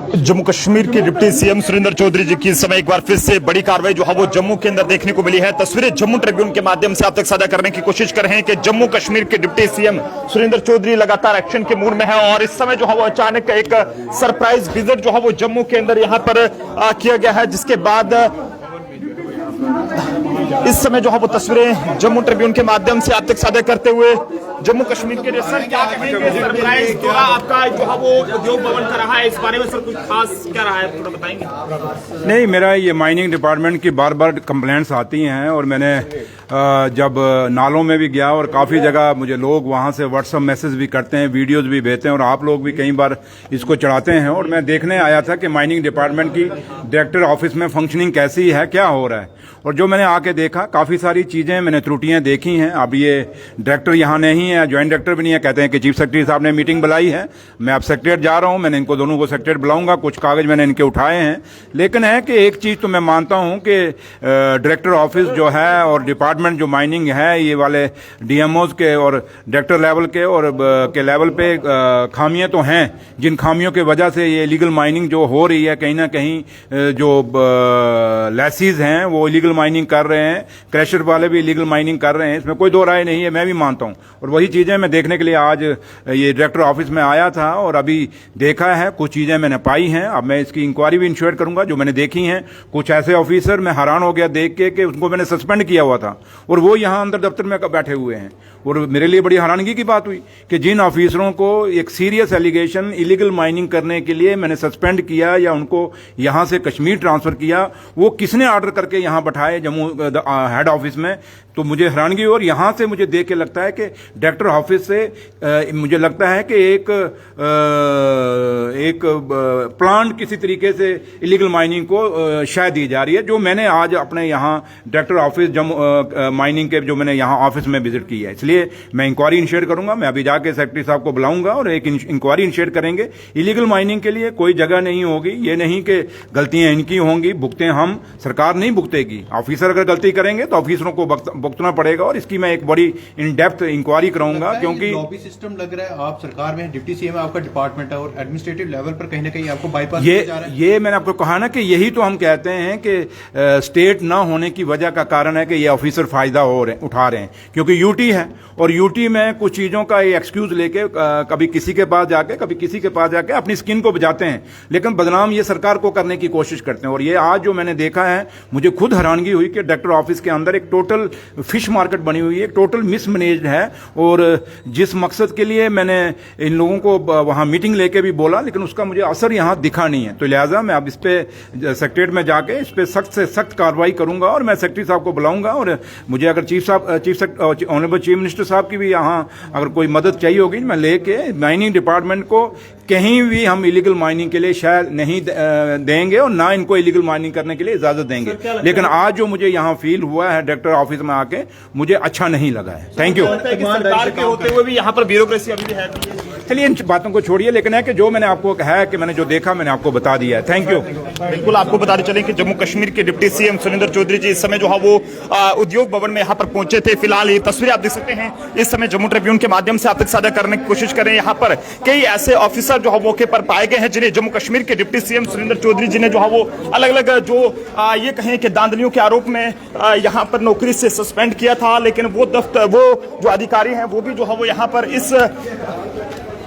जम्मू कश्मीर के deputy CM Surendra Chaudhary जी की इस समय एक बार फिर से बड़ी कार्रवाई जो है वो जम्मू के अंदर देखने को मिली है। तस्वीरें जम्मू ट्रिब्यून के माध्यम से आप तक साझा करने की कोशिश कर रहे हैं कि जम्मू कश्मीर के डिप्टी सीएम सुरेंद्र चौधरी लगातार एक्शन के मूड में है और इस समय जो है वो अचानक एक सरप्राइज विजिट जो है वो जम्मू के अंदर यहाँ पर किया गया है, जिसके बाद इस समय जो है वो तस्वीरें जम्मू ट्रिब्यून के माध्यम से आप तक साझा करते हुए जम्मू कश्मीर के सर क्या कहेंगे, सरप्राइज दौरा आपका जो है वो उद्योग भवन का रहा है, इस बारे में सर कुछ खास क्या रहा है थोड़ा बताएंगे? नहीं, मेरा ये माइनिंग डिपार्टमेंट की बार बार कंप्लेंट्स आती हैं और मैंने जब नालों में भी गया और काफ़ी जगह मुझे लोग वहाँ से व्हाट्सएप मैसेज भी करते हैं, वीडियोस भी भेजते हैं और आप लोग भी कई बार इसको चढ़ाते हैं। और मैं देखने आया था कि माइनिंग डिपार्टमेंट की डायरेक्टर ऑफिस में फंक्शनिंग कैसी है, क्या हो रहा है। और जो मैंने आके देखा, काफ़ी सारी चीज़ें मैंने त्रुटियां देखी हैं। अब ये डायरेक्टर यहाँ नहीं है, ज्वाइंट डायरेक्टर भी नहीं है, कहते हैं कि चीफ सेक्रेटरी साहब ने मीटिंग बुलाई है। मैं अब सेक्रेटरीट जा रहा हूँ, मैंने इनको दोनों को सेक्रेटरीट बुलाऊंगा, कुछ कागज मैंने इनके उठाए हैं। लेकिन है कि एक चीज़ तो मैं मानता हूँ कि डायरेक्टर ऑफिस जो है और डिपार्टमेंट जो माइनिंग है, ये वाले डीएमओज के और डायरेक्टर लेवल के और के लेवल पे खामियां तो हैं, जिन खामियों की वजह से ये इलीगल माइनिंग जो हो रही है, कहीं ना कहीं जो लैसीज हैं वो इलीगल माइनिंग कर रहे हैं, क्रैशर वाले भी इलीगल माइनिंग कर रहे हैं, इसमें कोई दो राय नहीं है, मैं भी मानता हूं। और वही चीजें मैं देखने के लिए आज ये डायरेक्टर ऑफिस में आया था और अभी देखा है, कुछ चीजें मैंने पाई हैं। अब मैं इसकी इंक्वायरी भी इंश्योर करूंगा जो मैंने देखी हैं। कुछ ऐसे ऑफिसर मैं हैरान हो गया देख के कि उनको मैंने सस्पेंड किया हुआ था और वो यहां अंदर दफ्तर में बैठे हुए हैं। और मेरे लिए बड़ी हैरानगी की बात हुई कि जिन ऑफिसरों को एक सीरियस एलिगेशन इलीगल माइनिंग करने के लिए मैंने सस्पेंड किया या उनको यहां से कश्मीर ट्रांसफर किया, वो किसने ऑर्डर करके यहां बैठाए जम्मू हेड ऑफिस में। तो मुझे हैरानगी और यहां से मुझे देख के लगता है कि डायरेक्टर ऑफिस से मुझे लगता है कि एक प्लान किसी तरीके से इलीगल माइनिंग को शायद दी जा रही है, जो मैंने आज अपने यहाँ डायरेक्टर ऑफिस जम्मू माइनिंग के जो मैंने यहाँ ऑफिस में विजिट की है। इसलिए मैं इंक्वायरी इनिशिएट करूंगा, मैं अभी जाके सेक्रेटरी साहब को बुलाऊंगा और एक इंक्वायरी इनिशिएट करेंगे। इलीगल माइनिंग के लिए कोई जगह नहीं होगी, ये नहीं कि गलतियां इनकी होंगी, भुगते हम, सरकार नहीं भुगतेगी। ऑफिसर अगर गलती करेंगे तो ऑफिसरों को भुगतना पड़ेगा और इसकी मैं एक बड़ी इन डेप्थ इंक्वायरी कराऊंगा। क्योंकि लॉबी सिस्टम लग रहा है, आप सरकार में डिप्टी सीएम आपका डिपार्टमेंट है और एडमिनिस्ट्रेटिव लेवल पर कहीं ना कहीं आपको बाईपास किया जा रहा है। ये मैंने आपको कहा ना कि यही तो हम कहते हैं कि स्टेट ना होने की वजह का कारण है कि ये ऑफिसर फायदा उठा रहे हैं, क्योंकि यूटी है और यूटी में कुछ चीजों का एक्सक्यूज लेके कभी किसी के पास जाके कभी किसी के पास जाके अपनी स्किन को बचाते हैं, लेकिन बदनाम ये सरकार को करने की कोशिश करते हैं। और ये आज जो मैंने देखा है, मुझे खुद हैरानगी हुई कि डायरेक्टर ऑफिस के अंदर एक टोटल फिश मार्केट बनी हुई है, टोटल मिसमैनेज्ड है। और जिस मकसद के लिए मैंने इन लोगों को वहां मीटिंग लेके भी बोला, लेकिन उसका मुझे असर यहां दिखा नहीं है। तो लिहाजा मैं अब इस पे सेक्रेटरीट में जाके इस पे सख्त से सख्त कार्रवाई करूंगा और मैं सेक्रेटरी साहब को बुलाऊंगा। और मुझे अगर ऑनरेबल चीफ मिनिस्टर साहब की भी यहां अगर कोई मदद चाहिए होगी, मैं लेके माइनिंग डिपार्टमेंट को कहीं भी हम इलीगल माइनिंग के लिए शायद नहीं देंगे और ना इनको इलीगल माइनिंग करने के लिए इजाजत देंगे। लेकिन आज जो मुझे यहाँ फील हुआ है डायरेक्टर ऑफिस में आके, मुझे अच्छा नहीं लगा है। Thank you. सरकार के होते हुए भी यहाँ पर ब्यूरोक्रेसी अभी भी है। चलिए इन बातों को छोड़िए, लेकिन है कि जो मैंने आपको कहा है कि मैंने जो देखा मैंने आपको बता दिया है। Thank you. बिल्कुल, आपको बताते चले कि जम्मू कश्मीर के डिप्टी सीएम सुरेंद्र चौधरी जी इस समय जो है वो उद्योग भवन में यहाँ पर पहुंचे थे। फिलहाल ये तस्वीरें आप देख सकते हैं, इस समय जम्मू ट्रिब्यून के माध्यम से आप तक साझा करने की कोशिश करें। यहाँ पर कई ऐसे ऑफिसर जो है मौके पर पाए गए हैं जिन्हें जम्मू कश्मीर के डिप्टी सीएम सुरेंद्र चौधरी जी ने जो है वो अलग अलग जो ये कहें कि धांधलियों के आरोप में यहाँ पर नौकरी से सस्पेंड किया था। लेकिन वो जो अधिकारी हैं वो भी जो है वो यहाँ पर इस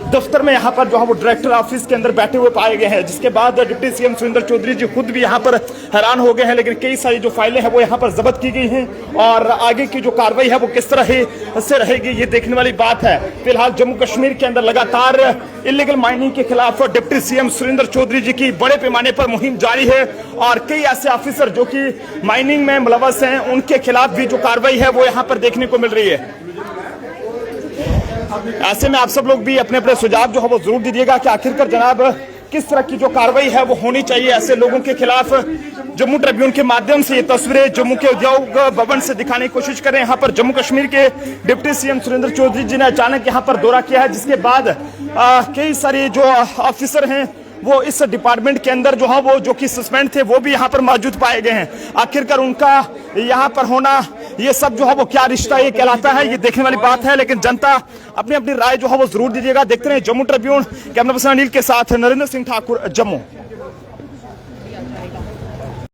दफ्तर में यहाँ पर जो है वो डायरेक्टर ऑफिस के अंदर बैठे हुए पाए गए हैं, जिसके बाद डिप्टी सीएम सुरेंद्र चौधरी जी खुद भी यहाँ पर हैरान हो गए हैं। लेकिन कई सारी जो फाइलें हैं वो यहाँ पर जब्त की गई हैं और आगे की जो कार्रवाई है वो किस तरह से रहेगी ये देखने वाली बात है। फिलहाल जम्मू कश्मीर के अंदर लगातार इलीगल माइनिंग के खिलाफ डिप्टी सीएम सुरेंद्र चौधरी जी की बड़े पैमाने पर मुहिम जारी है और कई ऐसे ऑफिसर जो कि माइनिंग में मुलव्वस हैं उनके खिलाफ भी जो कार्रवाई है वो यहाँ पर देखने को मिल रही है। ऐसे में आप सब लोग भी अपने अपने सुझाव जो है वो जरूर दीजिएगा कि आखिरकार जनाब किस तरह की जो कार्रवाई है वो होनी चाहिए ऐसे लोगों के खिलाफ। जम्मू ट्रिब्यून के माध्यम से ये तस्वीरें जम्मू के उद्योग भवन से दिखाने की कोशिश करें। यहाँ पर जम्मू कश्मीर के डिप्टी सीएम सुरेंद्र चौधरी जी ने अचानक यहाँ पर दौरा किया है, जिसके बाद कई सारे जो ऑफिसर हैं वो इस डिपार्टमेंट के अंदर जो है वो जो कि सस्पेंड थे वो भी यहाँ पर मौजूद पाए गए हैं। आखिरकार उनका यहाँ पर होना ये सब जो है वो क्या रिश्ता ये कहलाता है, ये देखने वाली बात है। लेकिन जनता अपनी अपनी राय जो है वो जरूर दीजिएगा। देखते रहे Jammu Tribune. Camera person Anil के साथ नरेंद्र सिंह ठाकुर, जम्मू। दिया जाएगा।